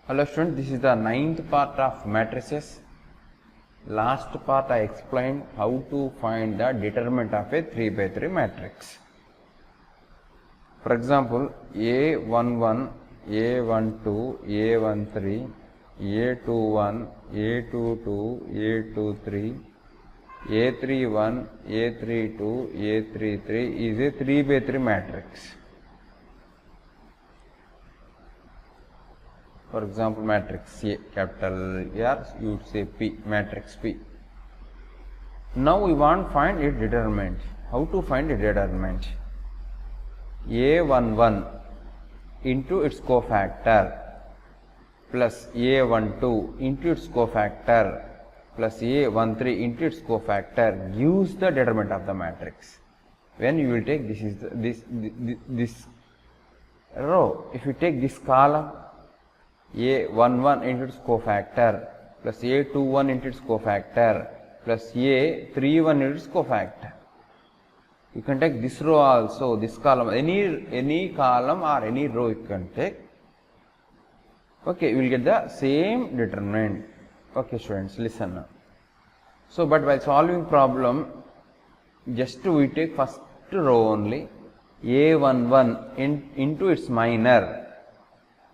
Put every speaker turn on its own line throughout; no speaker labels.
Hello students, this is the 9th part of matrices. Last part I explained how to find the determinant of a 3 by 3 matrix. For example, A11, A12, A13, A21, A22, A23, A31, A32, A33 is a 3 by 3 matrix. For example, matrix A, capital R, you would say P, matrix P. Now we want to find its determinant. How to find a determinant? A11 into its cofactor plus A12 into its cofactor plus A13 into its cofactor gives the determinant of the matrix. When you will take this row, if you take this column, A11 into its cofactor plus A21 into its cofactor plus A31 into its cofactor. You can take this row also, this column, any column or any row you can take. Okay, you will get the same determinant. Okay students, listen now. So, but while solving problem, just we take first row only, A11 into its minor.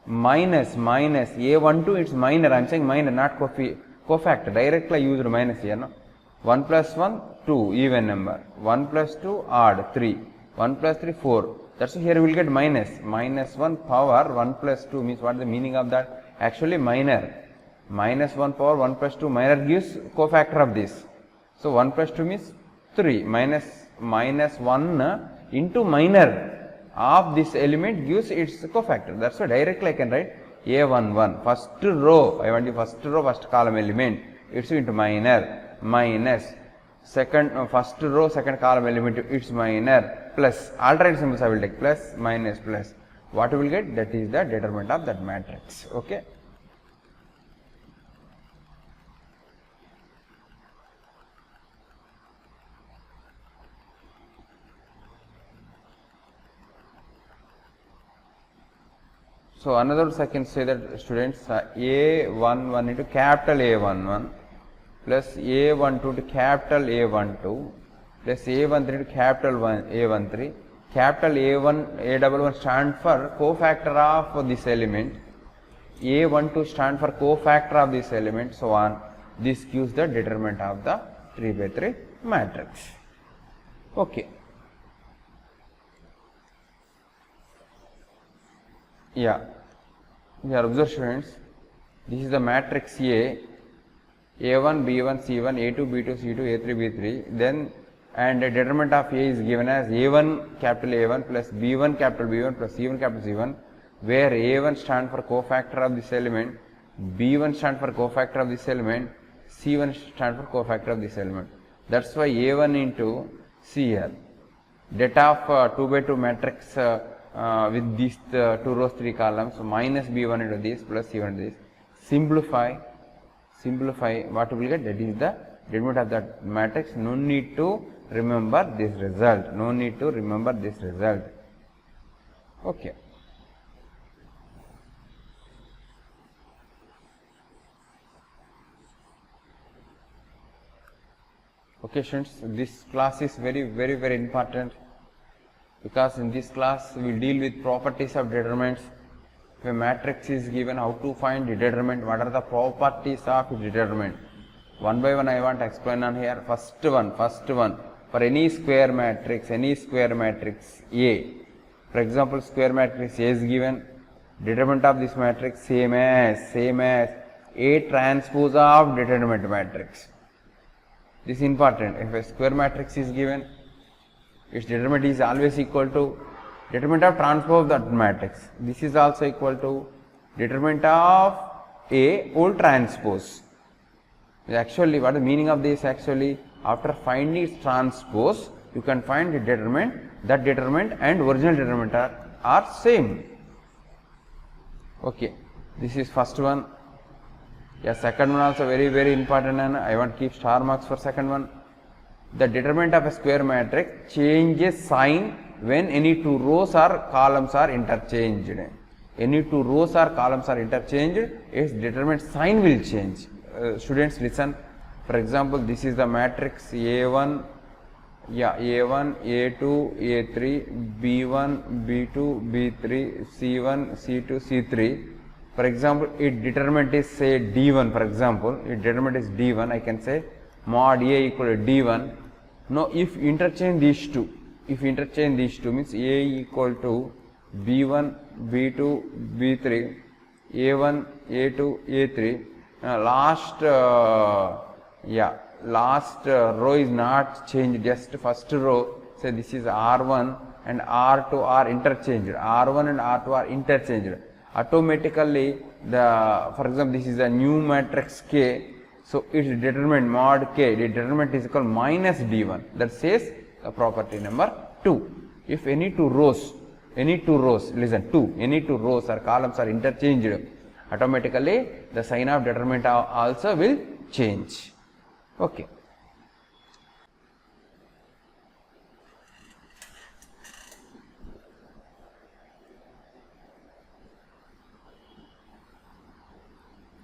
Minus A12 it's minor, I am saying minor, not cofactor, directly I used minus here. No? 1 plus 1, 2, even number, 1 plus 2, odd, 3, 1 plus 3, 4. That's why here we will get minus 1 power 1 plus 2 means what is the meaning of that? Actually minor. Minus 1 power 1 plus 2 minor gives cofactor of this. So 1 plus 2 means 3, minus 1 into minor of this element gives its cofactor. That's why directly I can write A11 first row, I want the first row first column element, it's into minor, minus second first row second column element it's minor, plus alternate symbols I will take plus minus plus. What we will get? That is the determinant of that matrix. Okay. So another I can say that students A11 into capital A11 plus A12 to capital A12 plus A13 to capital A13. Capital A11 stand for cofactor of this element, A12 stand for cofactor of this element, so on. This gives the determinant of the 3 by 3 matrix. Okay. Yeah, we are observed students, this is the matrix A, A1, B1, C1, A2, B2, C2, A3, B3, then and the determinant of A is given as A1 capital A1 plus B1 capital B1 plus C1 capital C1, where A1 stands for cofactor of this element, B1 stands for cofactor of this element, C1 stands for cofactor of this element. That's why A1 into CL. Data of 2 by 2 matrix with these 2 rows 3 columns, so minus B1 into this plus C1 into this. Simplify what we will get, that is the determinant of that matrix. No need to remember this result, Okay. Okay students, this class is very important, because in this class we will deal with properties of determinants. If a matrix is given, how to find the determinant, what are the properties of its determinant. One by one I want to explain on here. First one, for any square matrix A, for example square matrix A is given, determinant of this matrix same as A transpose of determinant matrix. This is important. If a square matrix is given, its determinant is always equal to determinant of transpose of that matrix. This is also equal to determinant of A whole transpose. Actually, what is the meaning of this? Actually, after finding its transpose, you can find the determinant. That determinant and original determinant are same. Okay, this is first one. Yeah, second one also very important, and I want to keep star marks for second one. The determinant of a square matrix changes sign when any 2 rows or columns are interchanged. any two rows or columns are interchanged, its determinant sign will change. Students listen. For example, this is the matrix A1, A1, A2, A3, B1, B2, B3, C1, C2, C3. For example, its determinant is say D1. For example, its determinant is D1. I can say mod A equal to D1. Now, if interchange these two, means A equal to B1, B2, B3, A1, A2, A3. Last row is not changed, just first row. Say this is R1 and R2 are interchanged. R1 and R2 are interchanged. Automatically, for example, this is a new matrix K. So its determinant mod K, the determinant is equal minus D1. That says the property number 2. If any two rows, any two rows or columns are interchanged, automatically the sign of determinant also will change. Okay.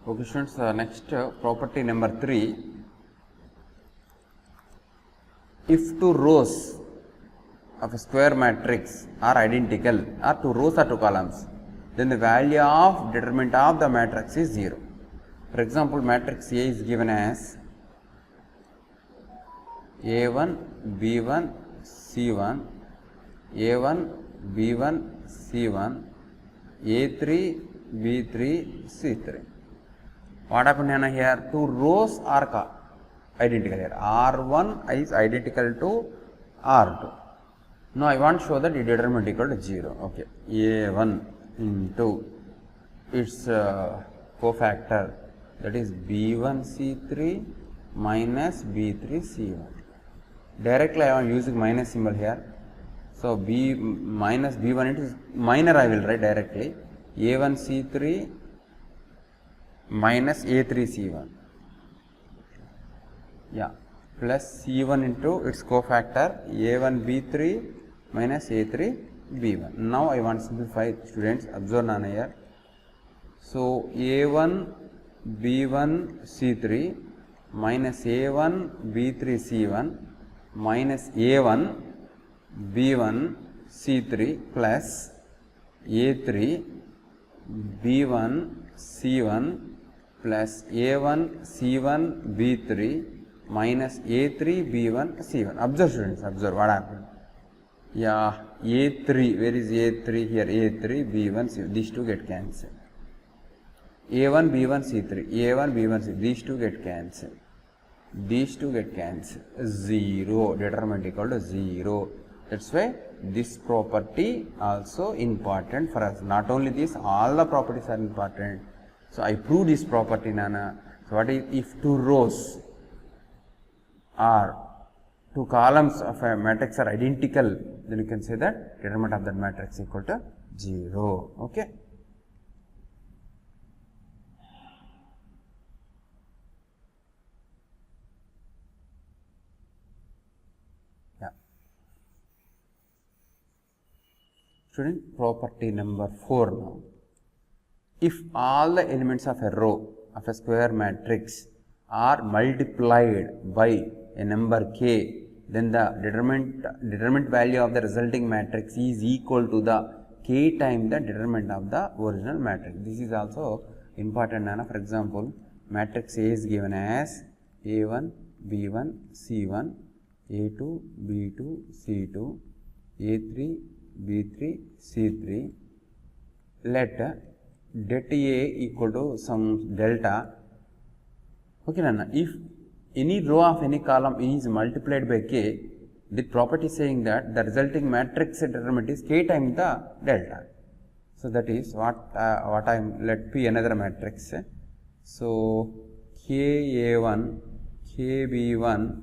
Okay, students, next property number 3. If two rows of a square matrix are identical, or two rows or two columns, then the value of determinant of the matrix is 0. For example, matrix A is given as A1, B1, C1, A1, B1, C1, A3, B3, C3. What happened here? Two rows are identical here. R1 is identical to R2. Now I want to show that the determinant equal to 0. Okay. A1 into its cofactor, that is B1 C3 minus B3 C1. Directly I am using minus symbol here. So B minus B1, it is minor, I will write directly. A1 C3 minus A3 C1. Plus C1 into its cofactor A1 B3 minus A3 B1. Now I want to simplify, students. Observe Nana here. So A1 B1 C3 minus A1 B3 C1 minus A1 B1 C3 plus A3 B1 C1 plus A1 C1 B3 minus A3 B1 C1. Observe, students, observe what happened. A3, where is A3? Here A3 B1 C1, these two get cancelled. A1 B1 C3, A1 B1 C3, these two get cancelled. 0, determinant equal to 0. That's why this property also important for us. Not only this, all the properties are important. So I prove this property, Nana. So what is, if two rows or two columns of a matrix are identical, then you can say that determinant of that matrix equal to 0. Okay. Student, property number 4 now. If all the elements of a row of a square matrix are multiplied by a number k, then the determinant value of the resulting matrix is equal to the k times the determinant of the original matrix. This is also important, Nana. For example, matrix A is given as A1, B1, C1, A2, B2, C2, A3, B3, C3. Let det A equal to some delta. Okay, Nana. If any row of any column is multiplied by k, the property saying that the resulting matrix determinant is k times the delta. So that is what let P another matrix. So KA1, KB1,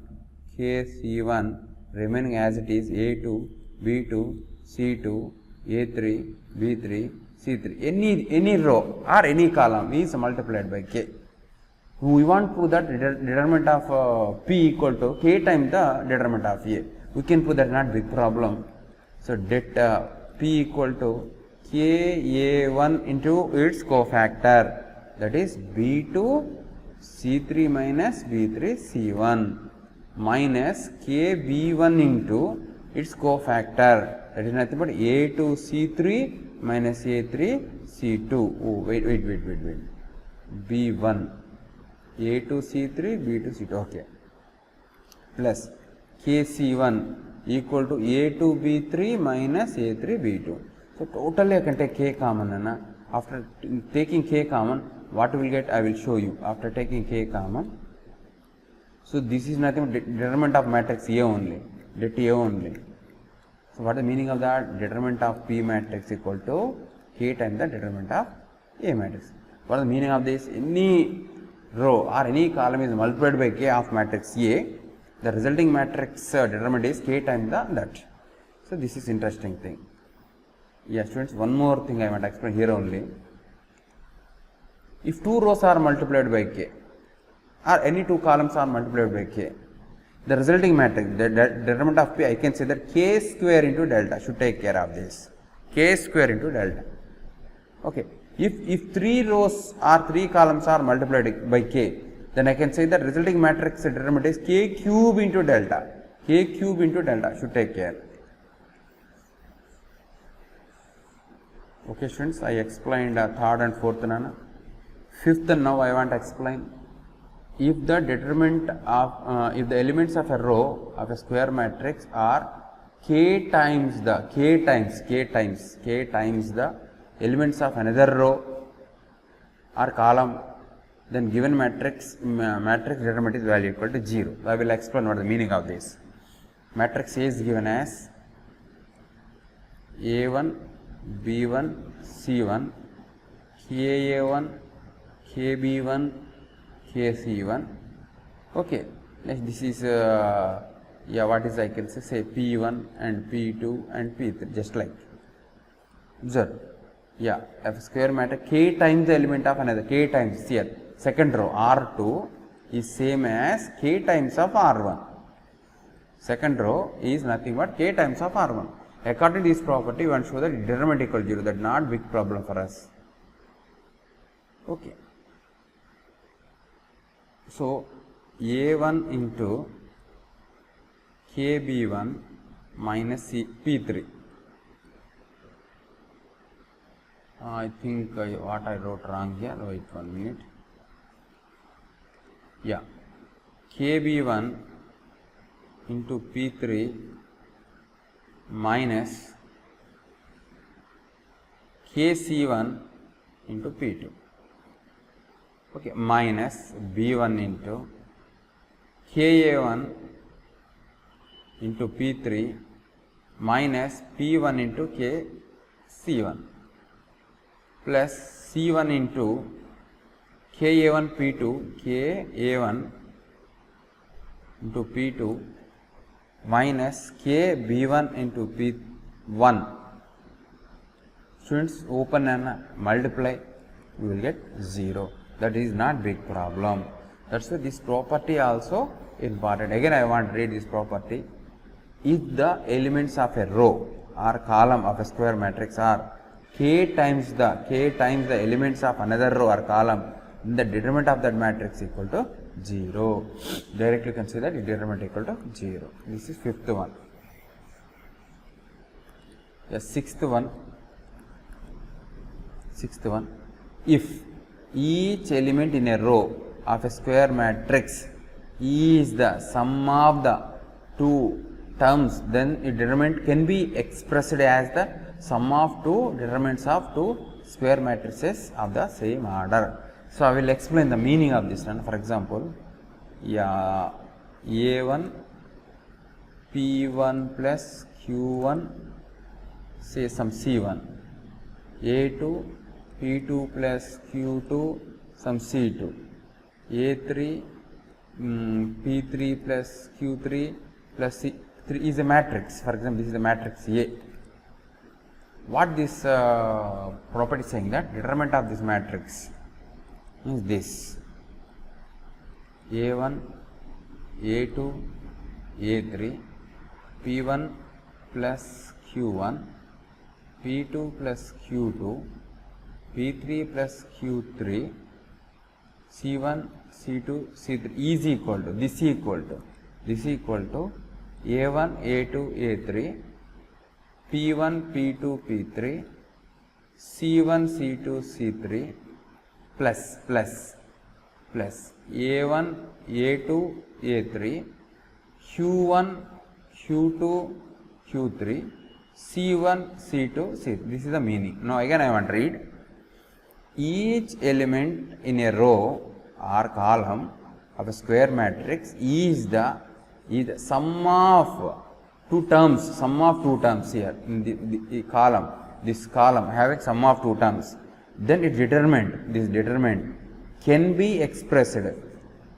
KC1 remaining as it is A2, B2, C2, A3, B3, C3. Any row or any column is multiplied by k. We want to prove that determinant of P equal to k times the determinant of A. We can prove that, not big problem. So det P equal to Ka1 into its cofactor, that is B2 C3 minus B3 C1 minus Kb1 into its cofactor, that is nothing but A2 C3 minus A3 C2. Oh, wait. B1 A2 C3 B2 C2, okay, plus Kc1 equal to A2 B3 minus A3 B2. So totally I can take K common. After taking K common, what we will get I will show you after taking K common. So this is nothing but determinant of matrix A only, det A only. So what is the meaning of that? Determinant of P matrix equal to K times the determinant of A matrix. What is the meaning of this? Any row or any column is multiplied by K of matrix A, the resulting matrix determinant is K times that. So this is interesting thing. Yes, students, one more thing I want to explain here only. If two rows are multiplied by K or any two columns are multiplied by K, the resulting matrix, the determinant of P, I can say that K square into delta should take care of this. K square into delta. Okay. If three rows or three columns are multiplied by K, then I can say that resulting matrix determinant is K cube into delta. K cube into delta should take care. Okay, students, I explained third and fourth. Fifth, now I want to explain. If the determinant of if the elements of a row of a square matrix are K times the elements of another row or column, then given matrix determinant is value equal to 0. I will explain what the meaning of this. Matrix A is given as A1, B1, C1, Ka1, Kb1, Kc1. Okay, next this is what is I can say P1 and P2 and P3, just like. Observe. Yeah, a square matrix K times the element of another, K times here, second row R2 is same as K times of R1. Second row is nothing but K times of R1. According to this property, we want to show that determinant equal to 0. That is not big problem for us. Okay. So A1 into Kb1 minus P3. I think what I wrote wrong here. Wait 1 minute. Yeah, Kb1 into P3 minus Kc1 into P2. Okay, minus B1 into Ka1 into P3 minus P1 into Kc1 plus C1 into Ka1 P2 Ka1 into P2 minus Kb1 into P1. Students, open and multiply, we will get 0. That is not big problem. That's why this property also important. Again, I want to read this property. If the elements of a row or column of a square matrix are K times the elements of another row or column, then the determinant of that matrix equal to 0. Directly you can say that the determinant equal to 0. This is fifth one. The sixth one. If each element in a row of a square matrix is the sum of the two terms, then its determinant can be expressed as the sum of two determinants of two square matrices of the same order. So I will explain the meaning of this one. For example, yeah, A1 P1 plus Q1, say some C1, A2 P2 plus Q2, some C2, A3 P3 plus Q3 plus C3 is a matrix. For example, this is the matrix A. What this property is saying, that determinant of this matrix is this: A1, A2, A3, P1 plus Q1, P2 plus Q2, P3 plus Q3, C1, C2, C3 is equal to, this is equal to A1, A2, A3, P1, P2, P3, C1, C2, C3 plus A1, A2, A3, Q1, Q2, Q3, C1, C2, C3. This is the meaning. Now again I want to read. Each element in a row or column of a square matrix is the sum of two terms here in the column. This column having sum of two terms. Then this determinant can be expressed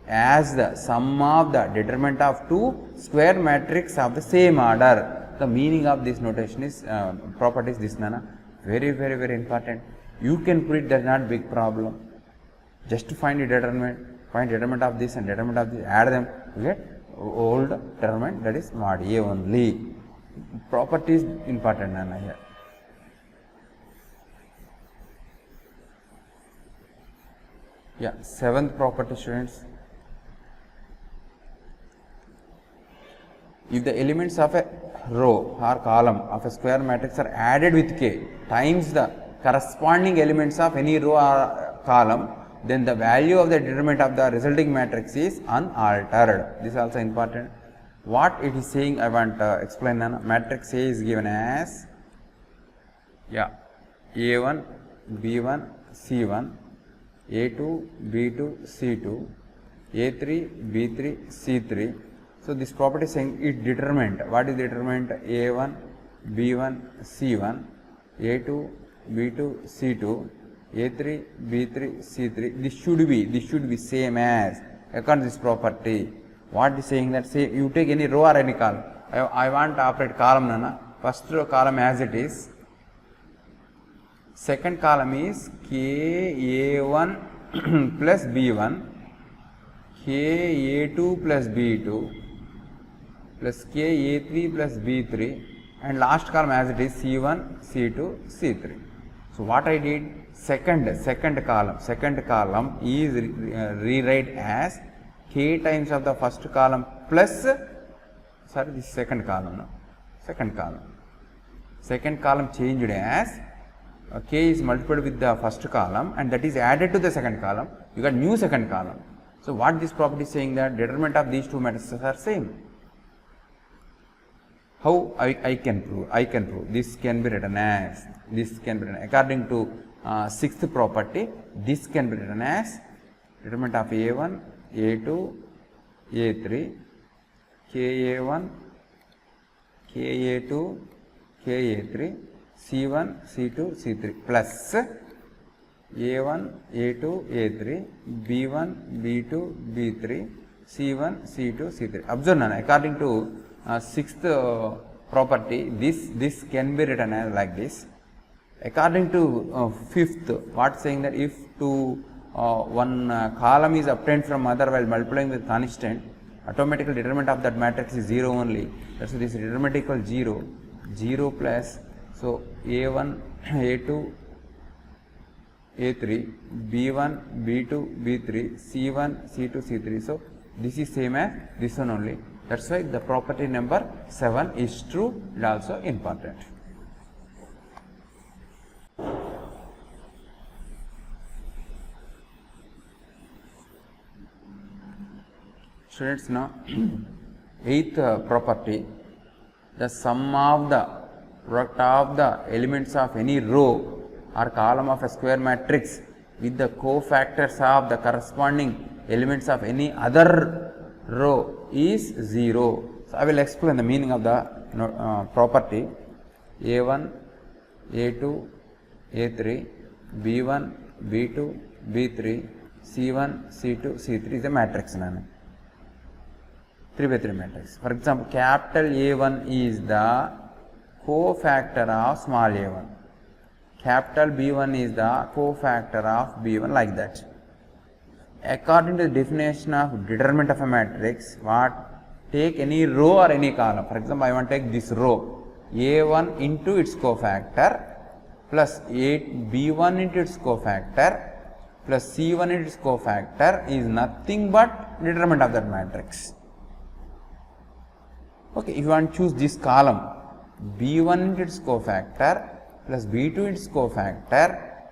as the sum of the determinant of two square matrix of the same order. The meaning of this notation is property is this, Nana. Very important. You can put it, that's not big problem. Just to find the determinant of this and determinant of this, add them, you get old determinant, that is mod A only. Property is important, Nana, here. Yeah, seventh property, students. If the elements of a row or column of a square matrix are added with k times the corresponding elements of any row or column, then the value of the determinant of the resulting matrix is unaltered. This is also important. What it is saying, I want to explain. Matrix A is given as A1, B1, C1, A2, B2, C2, A3, B3, C3. So this property is saying it determined. What is determined? A1, B1, C1, A2, B2, C2, A3, B3, C3. This should be same as according to this property. What is saying that, say you take any row or any column. I want to operate column, Nana. First row column as it is. Second column is KA1 plus B1, KA2 plus B2 plus KA3 plus B3, and last column as it is C1, C2, C3. So what I did, second column is rewrite as K times of the first column plus, this second column, no? Second column changed as K is multiplied with the first column and that is added to the second column, you got new second column. So what this property is saying, that determinant of these two matrices are same. How I can prove? This can be written as, according to sixth property, this can be written as determinant of A1, A2, A3, KA1, KA2, KA3, C1, C2, C3 plus A1, A2, A3, B1, B2, B3, C1, C2, C3. Observe, Nana, according to sixth property, this can be written as like this. According to fifth, what saying that if one column is obtained from other while multiplying with constant, automatically determinant of that matrix is 0 only. That's why this determinant equals 0 plus, so A1, A2, A3, B1, B2, B3, C1, C2, C3. So this is same as this one only. That's why the property number 7 is true and also important. Students, now eighth property, the sum of the product of the elements of any row or column of a square matrix with the cofactors of the corresponding elements of any other row is 0. So I will explain the meaning of the property. A1, A2, A3, B1, B2, B3, C1, C2, C3 is a matrix. 3 by 3 matrix. For example, capital A1 is the cofactor of small a1. Capital B1 is the cofactor of B1, like that. According to the definition of determinant of a matrix, take any row or any column. For example, I want to take this row A1 into its cofactor plus B1 into its cofactor plus C1 into its cofactor is nothing but determinant of that matrix. Okay, if you want to choose this column, B1 into its cofactor plus B2 into its cofactor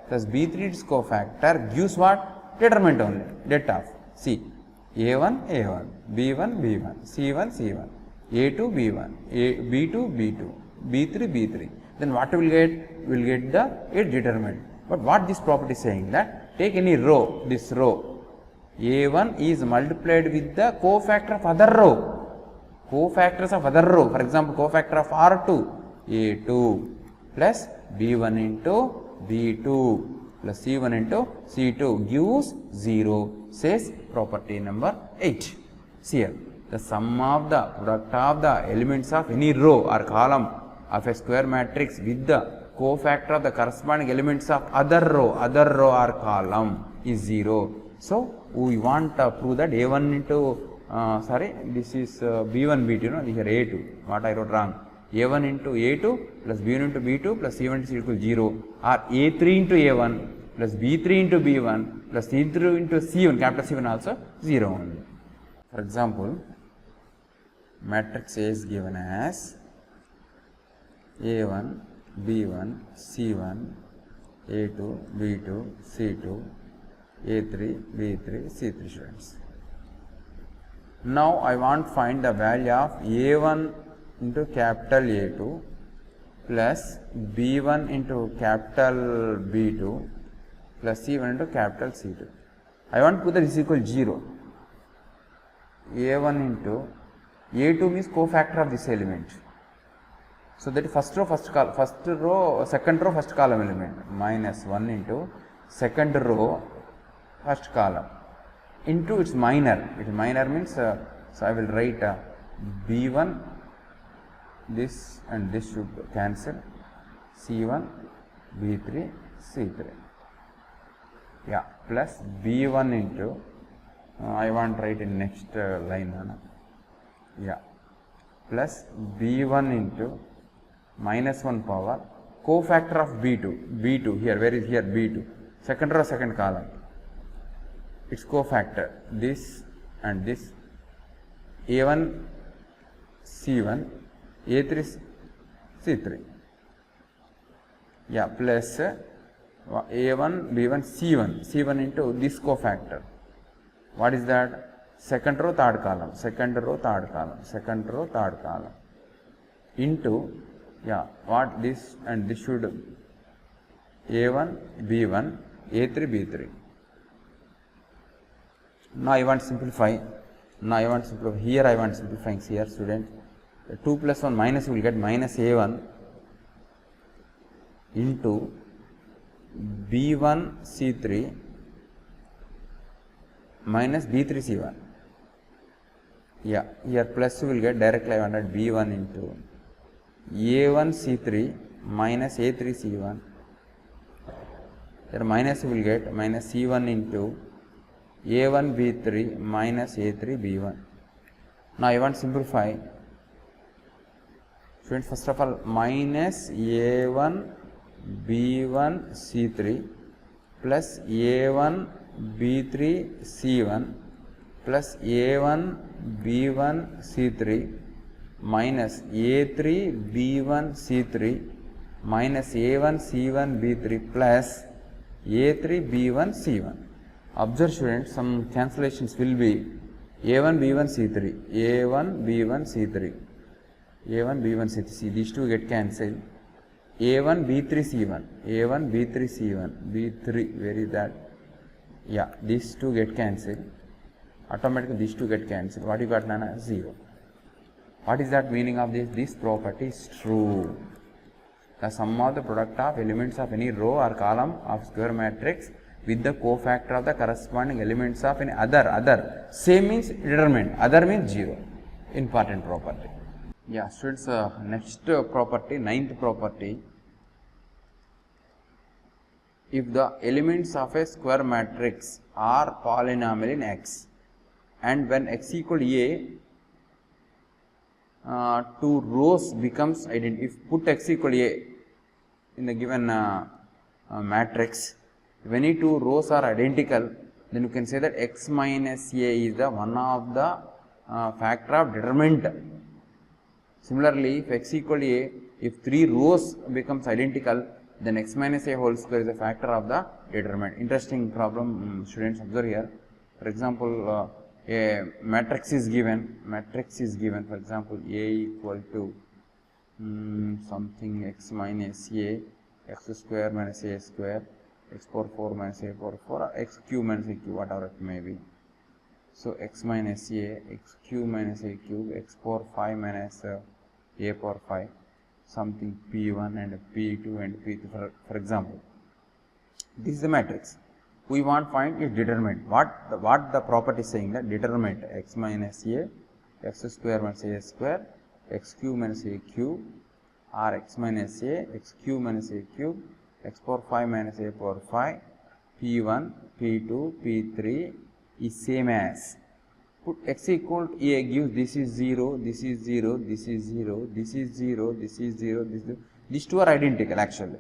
plus B3 into its cofactor gives what? Determinant only, det of. See, A1, A1, B1, B1, C1, C1, A2, B1, B2, B2, B3, B3. Then what we will get? We will get the it determinant. But what this property is saying that take any row, this row, A1 is multiplied with the cofactor of other row. Cofactors of other row, for example, cofactor of R2, A2 plus B1 into B2 plus C1 into C2 gives 0, says property number 8. See here, the sum of the product of the elements of any row or column of a square matrix with the cofactor of the corresponding elements of other row or column is 0. So, we want to prove that A1 into this is B1, B2, no, here A2, what I wrote wrong. A1 into A2 plus B1 into B2 plus C1 into C equals 0, or A3 into A1 plus B3 into B1 plus C3 into C1, capital C1 also 0 only. For example, matrix A is given as A1, B1, C1, A2, B2, C2, A3, B3, C3 students. Now I want to find the value of A1 into capital A2 plus B1 into capital B2 plus C1 into capital C2. I want to put that is equal to 0. A1 into A2 means cofactor of this element. So that first row, second row, first column element minus 1 into second row, first column into its minor. Its minor means, so I will write B1, this and this should cancel, C1, B3, C3. Yeah, plus B1 into, I want to write in next line. Yeah, plus B1 into minus 1 power cofactor of B2 here, where is here B2, second row, second column, its cofactor, this and this, A1 C1, A3 C3, yeah, plus A1 B1 C1 into this cofactor, what is that? Second row, third column, second row, third column, second row, third column, into, yeah, what this and this should A1 B1 A3 B3. Now I want to simplify. Here I want simplifying here, student. 2 plus 1 minus, you will get minus A1 into B1 C3 minus B3 C1. Yeah, here plus you will get directly I wanted B1 into A1 C3 minus A3 C1. Here minus you will get minus C1 into A1 B3 minus A3 B1. Now I want to simplify. Students, first of all, minus A1 B1 C3 plus A1 B3 C1 plus A1 B1 C3 minus A3 B1 C3 minus A1 C1 B3 plus A3 B1 C1. Observe, students, some cancellations will be A1 B1 C3, A1 B1 C3, A1 B1 C3. See, these two get cancelled. A1 B3 C1, A1 B3 C1, B3, where is that? Yeah, these two get cancelled. Automatically these two get cancelled. What you got, Nana? 0. What is that meaning of this? This property is true. The sum of the product of elements of any row or column of square matrix with the cofactor of the corresponding elements of any other. Same means determinant, other means 0. Important property. Yeah, students, next property, ninth property. If the elements of a square matrix are polynomial in X, and when X equal to A, two rows becomes identical. If put X equal to A, in the given matrix, if any two rows are identical, then you can say that x minus a is the one of the factor of determinant. Similarly, if x equal to a, if three rows becomes identical, then x minus a whole square is a factor of the determinant. Interesting problem, students, observe here. For example, a matrix is given, for example, a equal to something x minus a, x square minus a square, x power 4 minus a power 4, or x cube minus a cube, whatever it may be. So, x minus a, x cube minus a cube, x power 5 minus a power 5, something p1 and p2 and p3 for example. This is the matrix. We want find its determinant. What the property is saying, that determinant x minus a, x square minus a square, x cube minus a cube, or x minus a, x cube minus a cube, x power 5 minus a power 5, p1, p2, p3 is same as, put x equal to a gives this is 0, this is 0, this is 0, this is 0, this is 0, this is 0. These two are identical actually.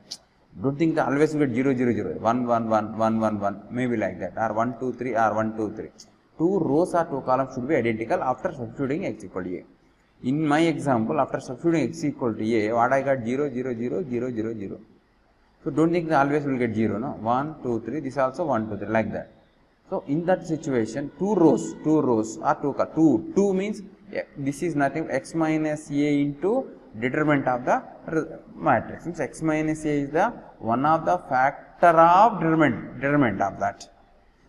Don't think that always you get 0, 0, 0, 1, 1, 1, 1, 1, 1, maybe like that, or 1, 2, 3, or 1, 2, 3. Two rows or two columns should be identical after substituting x equal to a. In my example, after substituting x equal to a, what I got 0, 0, 0, 0, 0, 0. So don't think that always will get 0, no? 1, 2, 3, this also 1, 2, 3, like that. So in that situation, two rows are two means this is nothing x minus a into determinant of the matrix. Means x minus a is the one of the factor of determinant of that.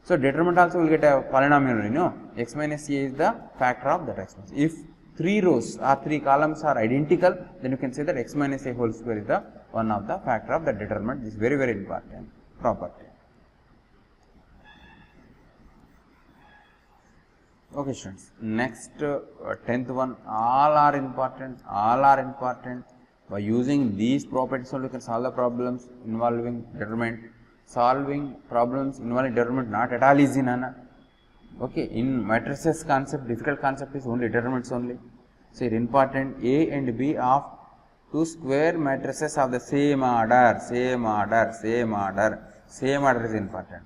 So determinant also will get a polynomial, you know. X minus a is the factor of that x minus. If three rows or three columns are identical, then you can say that x minus a whole square is the one of the factor of the determinant. This is very, very important property. Okay, students. Next, 10th one, all are important. By using these properties only, you can solve the problems involving determinant. Solving problems involving determinant not at all easy, Nana. Okay, in matrices concept, difficult concept is only determinants only. So, here important, A and B of two square matrices of the same order is important.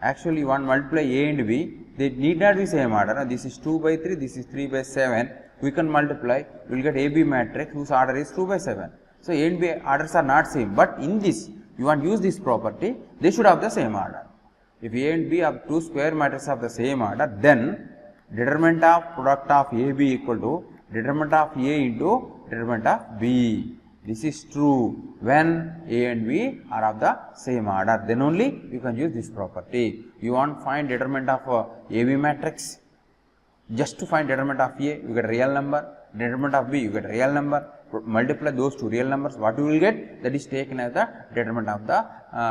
Actually, one multiply A and B, they need not be same order. This is 2 by 3, this is 3 by 7. We can multiply, we will get AB matrix whose order is 2 by 7. So, A and B orders are not same, but in this, you want to use this property, they should have the same order. If A and B have two square matrices of the same order, then determinant of product of AB equal to determinant of A into determinant of B. This is true when A and B are of the same order, then only you can use this property. You want to find determinant of AB matrix, just to find determinant of A, you get a real number, determinant of B, you get a real number, multiply those two real numbers, what you will get, that is taken as the determinant of the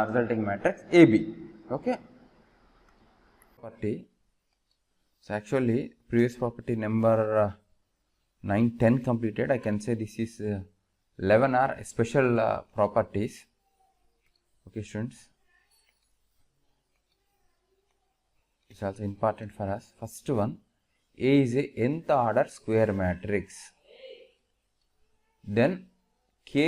resulting matrix AB. Okay. Property. So, actually previous property number 9, 10 completed, I can say this is 11 are special properties. Okay, students, it's also important for us. First one, A is a nth order square matrix. Then Ka,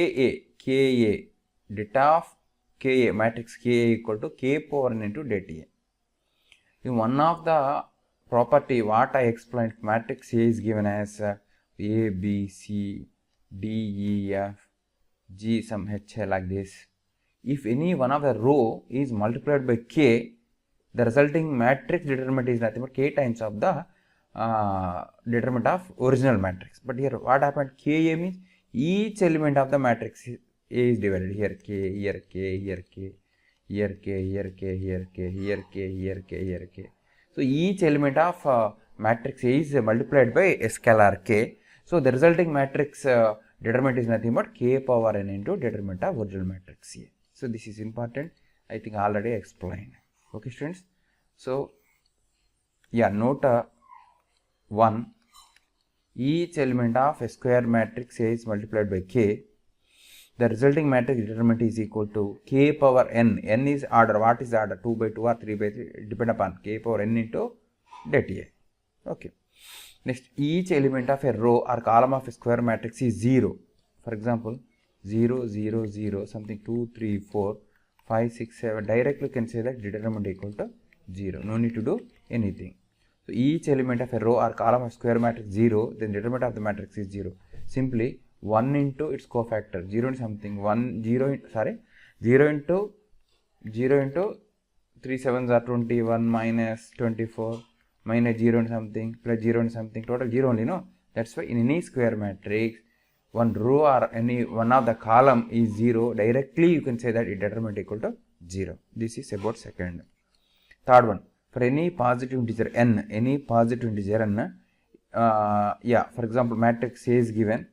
det of Ka, matrix Ka equal to K power n into det A. In one of the property what I explained, matrix A is given as A, B, C, D, E, F, G, some H like this. If any one of the row is multiplied by K, the resulting matrix determinant is nothing but K times of the determinant of original matrix. But here what happened, Ka means each element of the matrix A is divided. Here K, here K, here K, here K, here K, here K, here K, here K, here K. So each element of matrix A is multiplied by a scalar K. So the resulting matrix determinant is nothing but K power n into determinant of original matrix A. So this is important. I think already explained. Okay, students. So yeah, note 1. Each element of a square matrix A is multiplied by K. The resulting matrix determinant is equal to K power n. N is order. What is the order? 2 by 2 or 3 by 3? Depend upon K power n into det A. Okay. Next, each element of a row or column of a square matrix is 0. For example, 0, 0, 0, something 2, 3, 4, 5, 6, 7. Directly you can say that determinant equal to 0. No need to do anything. So each element of a row or column of square matrix 0, then determinant of the matrix is 0. Simply 1 into its cofactor, 0 into something, 1, 0, 0 into 0 into 3 7s are 21 minus 24 minus 0 and something plus 0 and something, total 0 only, no? That's why in any square matrix, one row or any one of the column is 0, directly you can say that it determinant equal to 0. This is about second. Third one, for any positive integer n, for example, matrix A is given.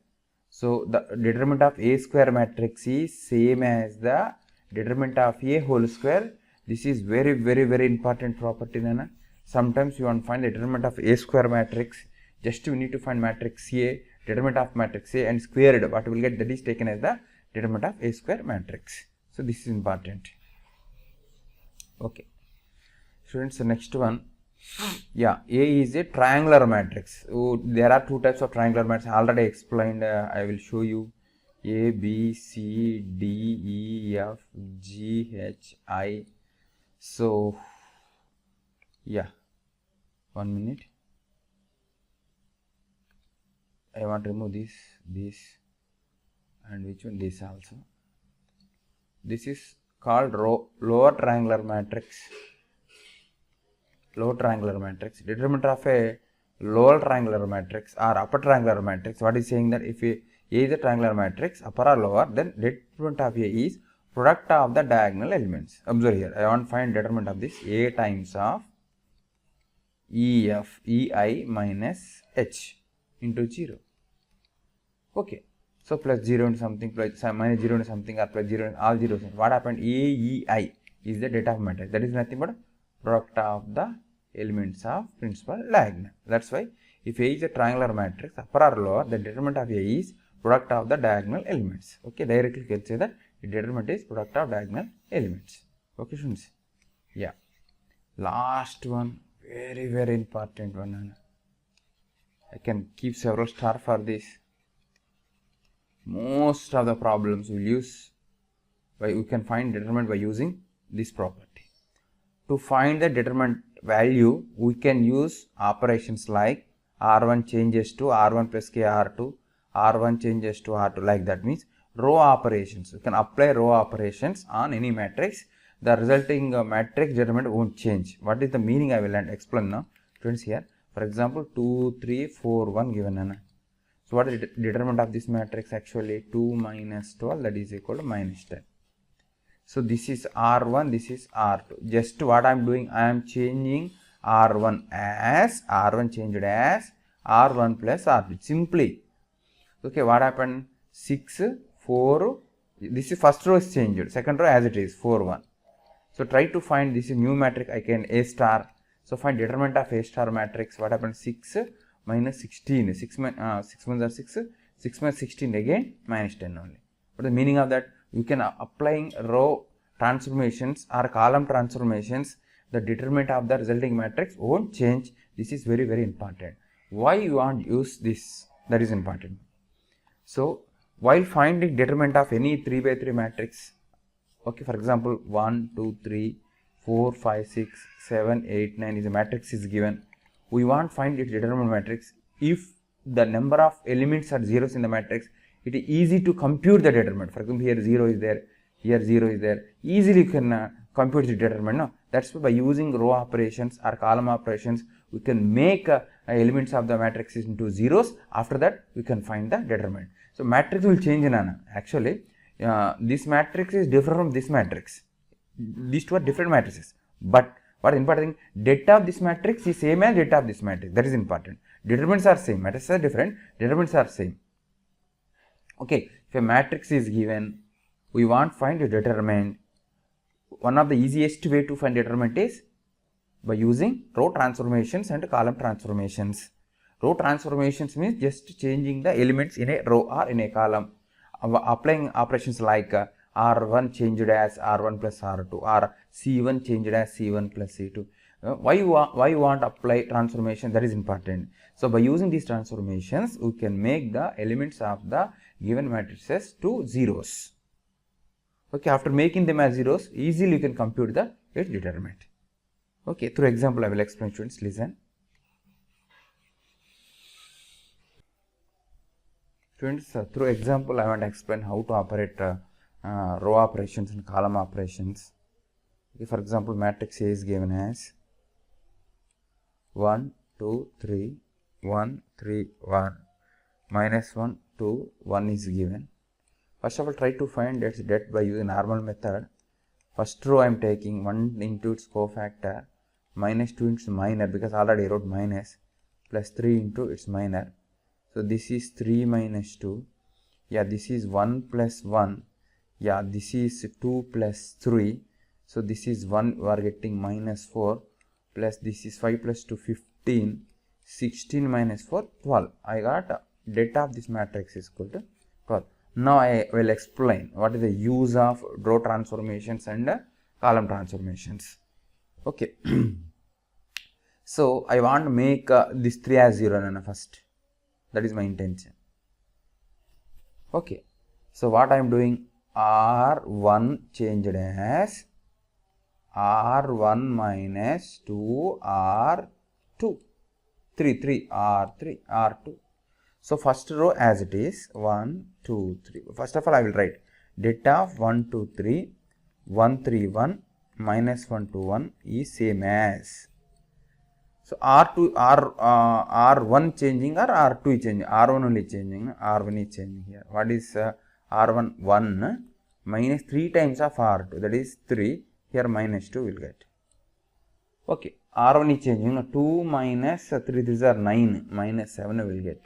So the determinant of A square matrix is same as the determinant of A whole square. This is very, very, very important property, Nana. Sometimes you want to find the determinant of A square matrix. Just you need to find matrix A, determinant of matrix A, and squared. What will get, that is taken as the determinant of A square matrix. So this is important. Okay. Students, the next one. Yeah, A is a triangular matrix. So there are two types of triangular matrix. Already explained. I will show you. A, B, C, D, E, F, G, H, I. So, yeah, 1 minute. I want to remove this, and which one? This also. This is called lower triangular matrix. Lower triangular matrix. Determinant of a lower triangular matrix or upper triangular matrix. What is saying that if A is a triangular matrix, upper or lower, then determinant of A is product of the diagonal elements. Observe here, I want to find determinant of this. A times of EF, EI minus H into 0. Okay. So plus 0 and something, plus minus 0 and something, or plus 0 and all 0. What happened? AEI is the data of matrix. That is nothing but product of the elements of principal diagonal. That's why if A is a triangular matrix, upper or lower, the determinant of A is product of the diagonal elements. Okay, directly you can say that the determinant is product of diagonal elements. Okay, students. Yeah. Last one, very, very important one. I can keep several stars for this. Most of the problems will use, we can find determinant by using this property. To find the determinant value, we can use operations like R1 changes to R1 plus K R2, R1 changes to R2, like that. Means row operations. You can apply row operations on any matrix. The resulting matrix determinant won't change. What is the meaning? I will explain now. Friends, here, for example, 2, 3, 4, 1 given. So what is the determinant of this matrix? Actually 2 minus 12, that is equal to minus 10. So this is R1, this is R2. Just what I am doing, I am changing R1 as R1 changed as R1 plus R2. Simply. Okay, what happened? 6, 4. This is first row is changed. Second row as it is 4, 1. So try to find this new matrix. I can A star. So find determinant of A star matrix. What happened? 6 minus 16. 6 minus 6 minus 16 again minus 10 only. What is the meaning of that? You can applying row transformations or column transformations. The determinant of the resulting matrix won't change. This is very, very important. Why you want to use this? That is important. So while finding determinant of any 3 by 3 matrix, okay, for example, 1, 2, 3, 4, 5, 6, 7, 8, 9 is a matrix is given. We want to find its determinant matrix. If the number of elements are zeros in the matrix, it is easy to compute the determinant. For example, here 0 is there, here 0 is there. Easily you can compute the determinant. No? That's why by using row operations or column operations, we can make elements of the matrices into zeros. After that, we can find the determinant. So matrix will change in Anna. Actually, this matrix is different from this matrix. These two are different matrices. But what is important thing, data of this matrix is same as data of this matrix. That is important. Determinants are same. Matrices are different. Determinants are same. Okay, if a matrix is given, we want to find a determinant. One of the easiest way to find determinant is by using row transformations and column transformations. Row transformations means just changing the elements in a row or in a column. Applying operations like R1 changed as R1 plus R2 or C1 changed as C1 plus C2. Why you want to apply transformation? That is important. So by using these transformations, we can make the elements of the given matrices to zeros. Okay, after making them as zeros, easily you can compute the its determinant. Okay, through example I will explain, students, listen. Students, through example I want to explain how to operate row operations and column operations. Okay, for example, matrix A is given as 1, 2, 3, 1, 3, 1, minus 1, 2, 1 is given. First of all, try to find its det by using normal method. First row I am taking 1 into its cofactor, minus 2 into minor, because already I wrote minus, plus 3 into its minor. So this is 3 minus 2. Yeah, this is 1 plus 1. Yeah, this is 2 plus 3. So this is 1, we are getting minus 4, plus this is 5 plus 2, 15, 16 minus 4, 12. I got det of this matrix is equal to 12. Now I will explain what is the use of row transformations and column transformations. Okay. So I want to make this 3 as 0 first. That is my intention. Okay. So what I am doing, R1 changed as R1 minus 2 R2, 3 R3 R2. So first row as it is 1 2 3. First of all I will write det of 1 2 3 1 3 1 minus 1 2 1 is same as. So R1 changing or R2 changing? R1 only changing. R1 is changing here. What is R1? 1 minus 3 times of R2, that is 3. Here minus 2 will get. Okay, R1 is changing. 2 minus 3, these are 9, minus 7 will get.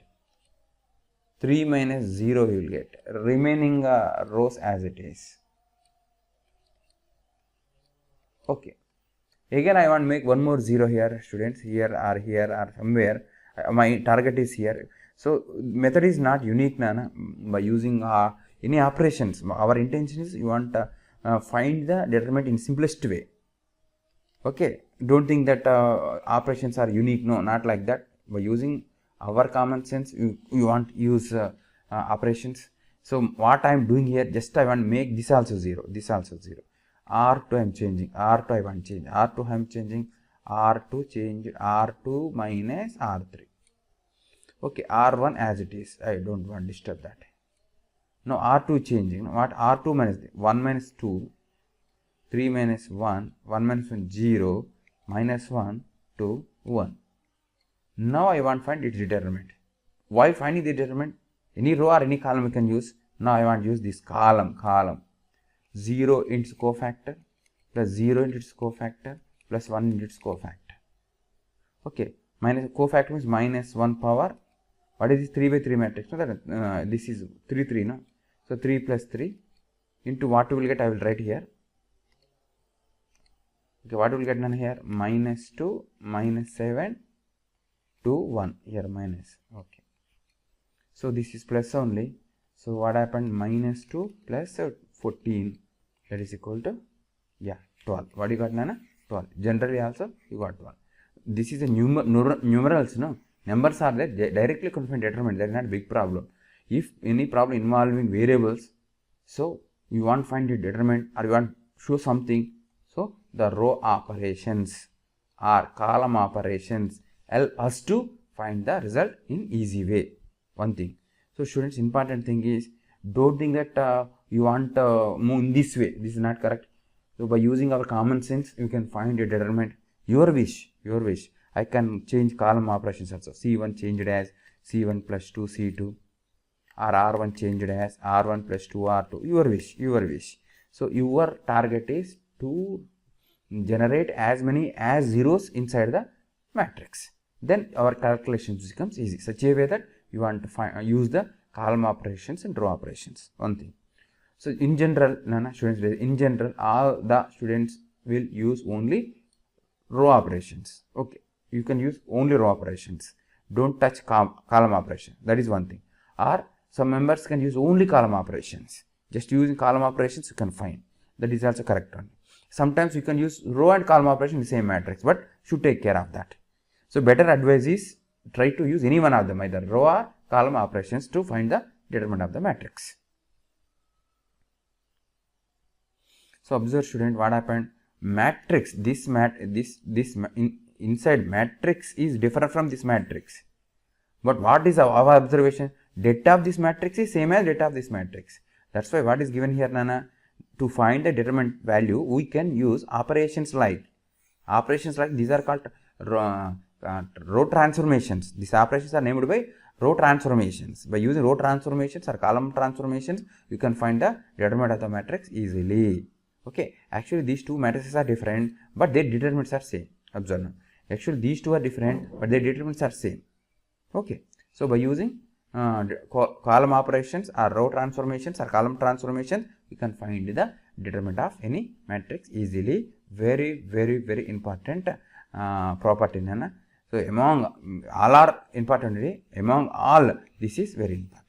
3 minus 0 you will get. Remaining rows as it is. Okay. Again I want to make one more 0 here, students, here or somewhere. My target is here. So method is not unique by using any operations. Our intention is you want to find the determinant in simplest way. Okay, don't think that operations are unique. No, not like that. By using our common sense, you want to use operations. So what I am doing here, just I want to make this also 0, this also 0. R2 I am changing, R2 I want to change, R2 I am changing, R2 change, R2 minus R3. Okay, R1 as it is, I don't want to disturb that. Now R2 changing, what? R2 minus 1 minus 2, 3 minus 1, 1 minus 1, 0, minus 1, 2, 1. Now I want to find its determinant. Why finding the determinant? Any row or any column you can use. Now I want to use this column. 0 into its cofactor, plus 0 into its cofactor, plus 1 into its cofactor. Okay, minus cofactor means minus 1 power. What is this 3 by 3 matrix? No, that, this is 3 3, no? So 3 plus 3 into what you will get, I will write here. Okay, what you will get done here? Minus 2, minus 7, 2, 1. Here minus. Okay. So this is plus only. So what happened? Minus 2 plus 14. That is equal to, yeah, 12. What you got, Nana? 12. Generally also you got 12. This is a numerals, no? Numbers are there, directly can find determinant. That is not a big problem. If any problem involving variables, so you want to find the determinant or you want to show something, so the row operations or column operations help us to find the result in easy way. One thing. So students, important thing is, don't think that you want to move in this way. This is not correct. So by using our common sense, you can find a determinant. Your wish. I can change column operations also. C1 changed as C1 plus 2 C2, or R1 changed as R1 plus 2 R2. Your wish. So your target is to generate as many as zeros inside the matrix. Then our calculations becomes easy. Such a way that you want to use the column operations and row operations. One thing. So in general, all the students will use only row operations. Okay, you can use only row operations. Don't touch column operation. That is one thing. Or some members can use only column operations. Just using column operations you can find. That is also correct one. Sometimes you can use row and column operation in the same matrix, but should take care of that. So better advice is try to use any one of them, either row or column operations, to find the determinant of the matrix. So observe student, what happened? Matrix, inside matrix is different from this matrix. But what is our observation? Data of this matrix is same as data of this matrix. That's why what is given here, Nana? To find the determinant value, we can use operations like these are called row transformations. These operations are named by row transformations. By using row transformations or column transformations, you can find the determinant of the matrix easily. Okay, actually these two matrices are different, but their determinants are same. Observe now. Actually these two are different, but their determinants are same. Okay, so by using column operations or row transformations or column transformations, you can find the determinant of any matrix easily. Very, very, very important property. So among all are important, among all this is very important.